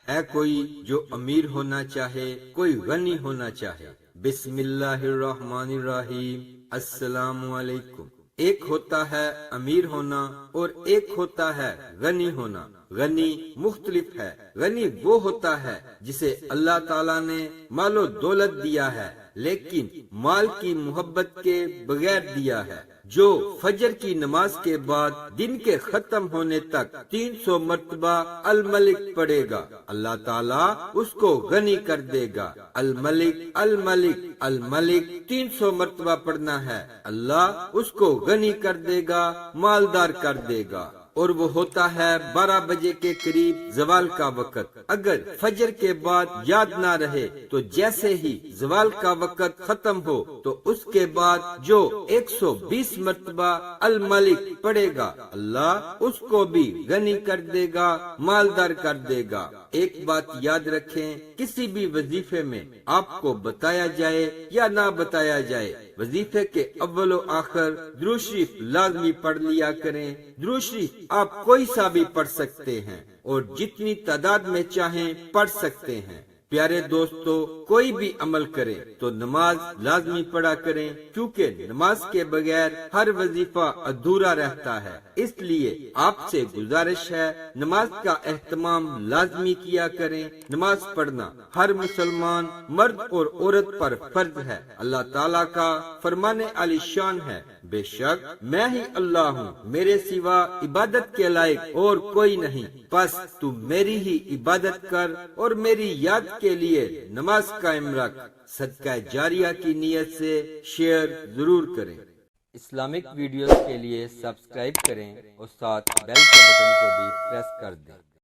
ہے کوئی جو امیر ہونا چاہے، کوئی غنی ہونا چاہے۔ بسم اللہ الرحمن الرحیم۔ السلام علیکم۔ ایک ہوتا ہے امیر ہونا اور ایک ہوتا ہے غنی ہونا۔ غنی مختلف ہے۔ غنی وہ ہوتا ہے جسے اللہ تعالیٰ نے مال و دولت دیا ہے لیکن مال کی محبت کے بغیر دیا ہے، جو فجر کی نماز کے بعد دن کے ختم ہونے تک 300 مرتبہ الملک پڑھے گا، اللہ تعالیٰ اس کو غنی کر دے گا۔ الملک الملک الملک 300 مرتبہ پڑھنا ہے، اللہ اس کو غنی کر دے گا، مالدار کر دے گا۔ اور وہ ہوتا ہے 12 بجے کے قریب زوال کا وقت۔ اگر فجر کے بعد یاد نہ رہے تو جیسے ہی زوال کا وقت ختم ہو تو اس کے بعد جو 120 مرتبہ الملک پڑھے گا، اللہ اس کو بھی غنی کر دے گا، مالدار کر دے گا۔ ایک بات یاد رکھیں، کسی بھی وظیفے میں آپ کو بتایا جائے یا نہ بتایا جائے، وظیفے کے اول و آخر درود شریف لازمی پڑھ لیا کریں۔ درود شریف آپ کوئی سا بھی پڑھ سکتے ہیں اور جتنی تعداد میں چاہیں پڑھ سکتے ہیں۔ پیارے دوستو، کوئی بھی عمل کرے تو نماز لازمی پڑھا کریں، کیونکہ نماز کے بغیر ہر وظیفہ ادھورا رہتا ہے۔ اس لیے آپ سے گزارش ہے، نماز کا اہتمام لازمی کیا کریں۔ نماز پڑھنا ہر مسلمان مرد اور عورت پر فرض ہے۔ اللہ تعالیٰ کا فرمان علی شان ہے، بے شک میں ہی اللہ ہوں، میرے سوا عبادت کے لائق اور کوئی نہیں، بس تو میری ہی عبادت کر اور میری یاد کے لیے نماز قائم رکھ۔ صدقہ جاریہ کی نیت سے شیئر ضرور کریں۔ اسلامک ویڈیوز کے لیے سبسکرائب کریں اور ساتھ بیل کے بٹن کو بھی پریس کر دیں۔